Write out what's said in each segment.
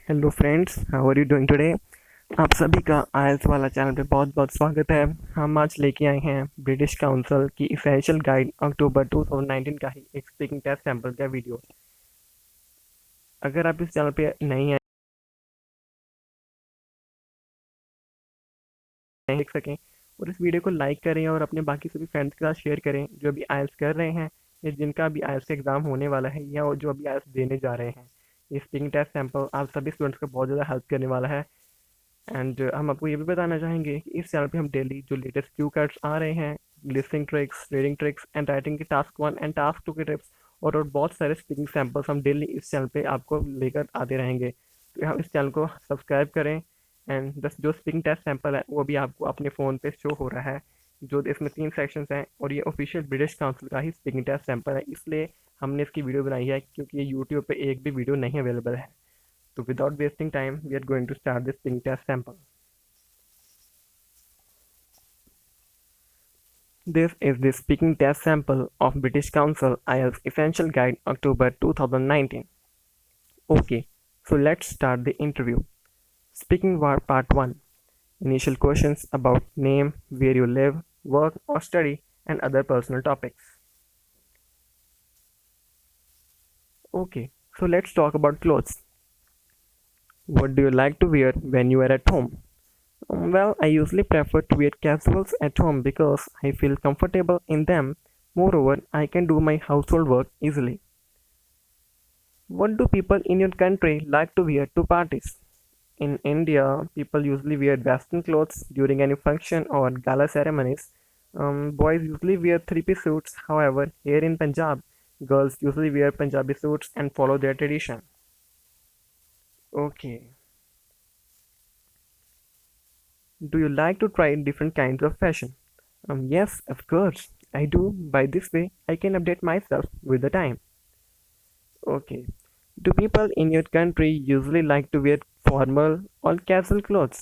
Hello friends, how are you doing today. आप सभी का आयल्स वाला चैनल पे बहुत बहुत स्वागत है। हम आज लेके आए हैं ब्रिटिश काउंसिल की इसेंशियल गाइड अक्टूबर 2019 का ही एक स्पीकिंग टेस्ट सैंपल का वीडियो। अगर आप इस चैनल पे नहीं आए देख सकें और इस वीडियो को लाइक करें और अपने बाकी सभी फ्रेंड्स के साथ शेयर करें जो अभी आयल्स कर रहे हैं या जिनका अभी आयल्स का एग्ज़ाम होने वाला है या जो अभी आयल्स देने जा रहे हैं। ये स्पीकिंग टेस्ट सैंपल आप सभी स्टूडेंट्स को बहुत ज़्यादा हेल्प करने वाला है। एंड हम आपको ये भी बताना चाहेंगे कि इस चैनल पे हम डेली जो लेटेस्ट क्यू कार्ड्स आ रहे हैं, listening tricks, reading tricks and writing के टास्क 1 एंड टास्क 2 के टिप्स और बहुत सारे स्पीकिंग सैम्पल्स हम डेली इस चैनल पे आपको लेकर आते रहेंगे। तो हम इस चैनल को सब्सक्राइब करें एंड दस जो स्पीकिंग टेस्ट सैंपल है वो भी आपको अपने फ़ोन पे शो हो रहा है। जो इसमें 3 सेक्शंस हैं और ये ऑफिशियल ब्रिटिश काउंसिल का ही स्पीकिंग टेस्ट सैंपल है, इसलिए हमने इसकी वीडियो बनाई है क्योंकि ये यूट्यूब पे एक भी वीडियो नहीं अवेलेबल है। तो without wasting time we are going to start this speaking test sample. This is the speaking test sample of British Council IELTS Essential Guide October 2019. Okay, so let's start the interview. Speaking Part 1. Initial questions about name, where you live, work or study and other personal topics. Okay, so let's talk about clothes. What do you like to wear when you are at home? Well, I usually prefer to wear casuals at home because I feel comfortable in them. Moreover, I can do my household work easily. What do people in your country like to wear to parties? In India, people usually wear western clothes during any function or gala ceremonies. Boys usually wear three-piece suits. However, here in Punjab, girls usually wear Punjabi suits and follow their tradition. Okay. Do you like to try different kinds of fashion? Yes, of course, I do. By this way, I can update myself with the time. Okay. Do people in your country usually like to wear formal or casual clothes?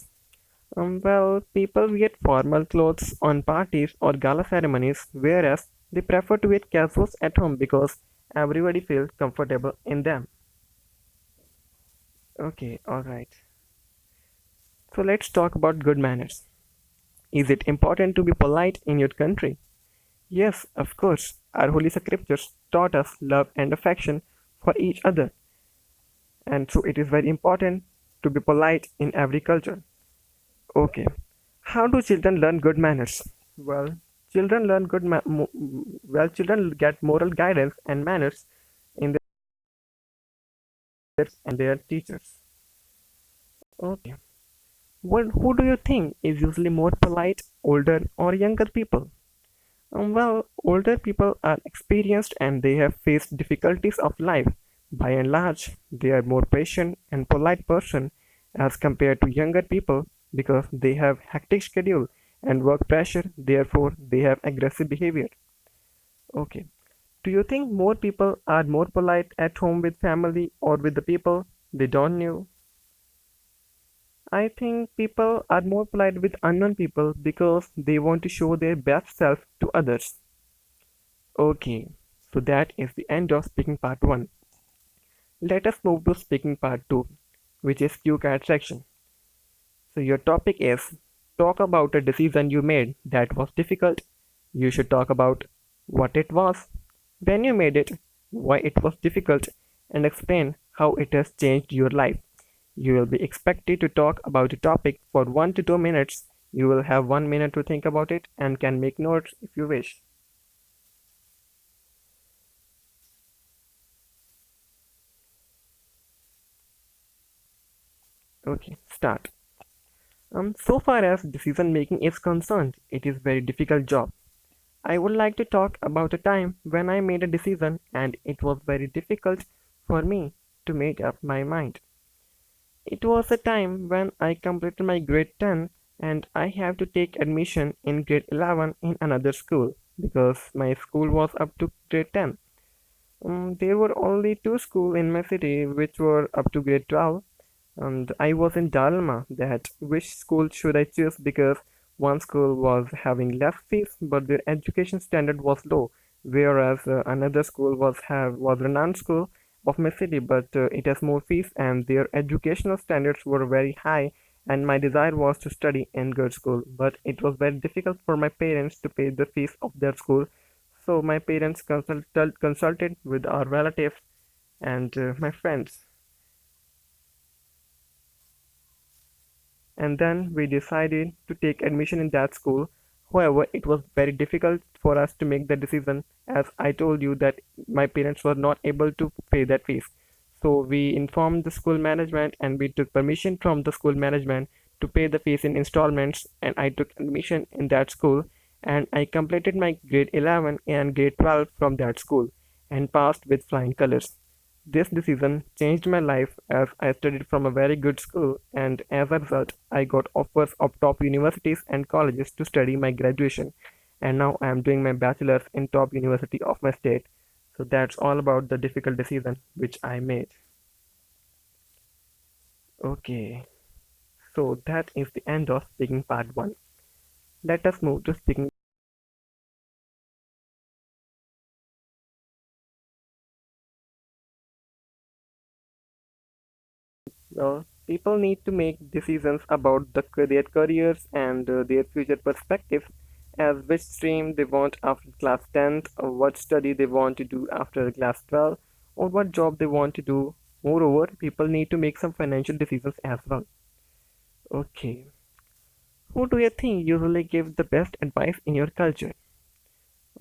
Well, people wear formal clothes on parties or gala ceremonies, whereas they prefer to wear casuals at home because everybody feels comfortable in them. Okay, alright. So let's talk about good manners. Is it important to be polite in your country? Yes, of course. Our holy scriptures taught us love and affection for each other, and so it is very important to be polite in every culture. Okay. How do children learn good manners? Well, children learn children get moral guidance and manners in their and their teachers. Okay. Who do you think is usually more polite, older or younger people? Well, older people are experienced and they have faced difficulties of life. By and large, they are more patient and polite person as compared to younger people because they have hectic schedule and work pressure, therefore they have aggressive behavior. Okay. Do you think more people are more polite at home with family or with the people they don't know? I think people are more polite with unknown people because they want to show their best self to others. Okay, so that is the end of speaking part 1. Let us move to speaking part 2, which is Q card section. So your topic is talk about a decision you made that was difficult. You should talk about what it was, when you made it, why it was difficult, and explain how it has changed your life. You will be expected to talk about a topic for 1 to 2 minutes. You will have 1 minute to think about it and can make notes if you wish. Okay, start. So far as decision making is concerned, it is very difficult job. I would like to talk about a time when I made a decision and it was very difficult for me to make up my mind. It was a time when I completed my grade 10 and I have to take admission in grade 11 in another school because my school was up to grade 10. There were only two schools in my city which were up to grade 12, and I was in dilemma that which school should I choose because one school was having less fees but their education standard was low, whereas another school was renowned school of my city, but it has more fees and their educational standards were very high, and my desire was to study in good school, but it was very difficult for my parents to pay the fees of their school. So my parents consulted with our relatives and my friends, and then we decided to take admission in that school. However, it was very difficult for us to make the decision, as I told you that my parents were not able to pay that fees. So we informed the school management and we took permission from the school management to pay the fees in installments, and I took admission in that school, and I completed my grade 11 and grade 12 from that school and passed with flying colors. This decision changed my life as I studied from a very good school, and as a result, I got offers of top universities and colleges to study my graduation. And now I am doing my bachelor's in top university of my state. So that's all about the difficult decision which I made. Okay, so that is the end of speaking part 1. Let us move to speaking. People need to make decisions about their careers and their future perspectives, as which stream they want after class 10th, or what study they want to do after class 12, or what job they want to do. Moreover, people need to make some financial decisions as well. Okay, who do you think usually gives the best advice in your culture?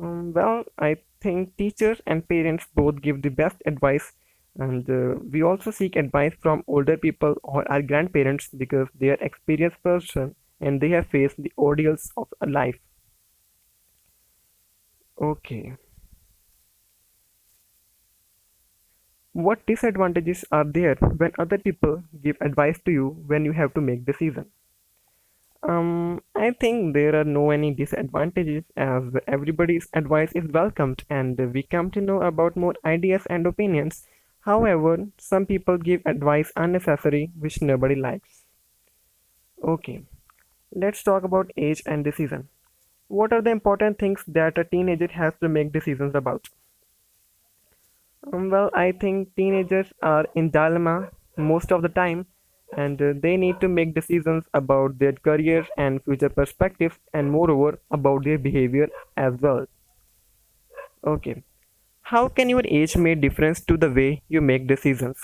I think teachers and parents both give the best advice, and we also seek advice from older people or our grandparents because they are experienced person and they have faced the ordeals of a life. Okay, what disadvantages are there when other people give advice to you when you have to make decision? I think there are no any disadvantages as everybody's advice is welcomed and we come to know about more ideas and opinions. However, some people give advice unnecessary which nobody likes. Okay, let's talk about age and decision. What are the important things that a teenager has to make decisions about? I think teenagers are in dilemma most of the time, and they need to make decisions about their career and future perspectives, and moreover about their behavior as well. Okay, how can your age make difference to the way you make decisions?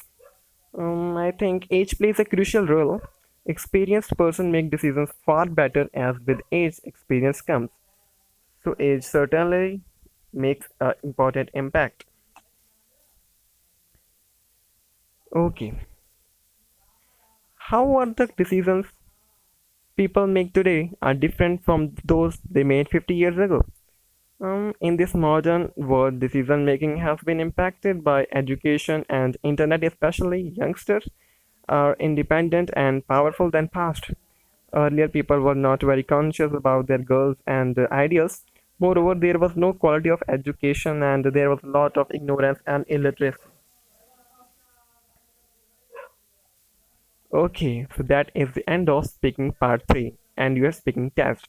I think age plays a crucial role. Experienced person make decisions far better as with age experience comes. So age certainly makes an important impact. Okay, how are the decisions people make today are different from those they made 50 years ago? In this modern world, decision making has been impacted by education and internet, especially youngsters are independent and powerful than past. Earlier, people were not very conscious about their goals and ideals. Moreover, there was no quality of education and there was a lot of ignorance and illiteracy. Okay, so that is the end of speaking part 3 and you are speaking test.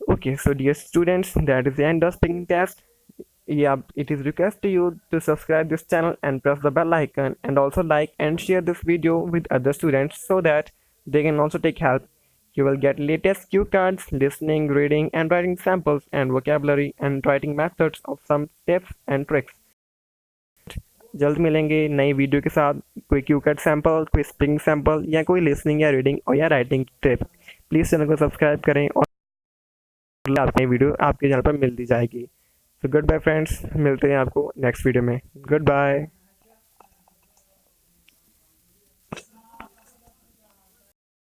Okay, so dear students, that is the end of speaking test. Yeah, it is request to you to subscribe this channel and press the bell icon and also like and share this video with other students so that they can also take help. You will get latest cue cards, listening, reading and writing samples and vocabulary and writing methods of some tips and tricks. जल्द मिलेंगे नई video के साथ कोई Q card sample कोई speaking sample या कोई listening या रीडिंग और या राइटिंग टिप प्लीज़ चैनल को सब्सक्राइब करें और आपकी वीडियो आपके चैनल पर मिल दी जाएगी। तो गुड बाय फ्रेंड्स, मिलते हैं आपको नेक्स्ट वीडियो में। Good bye.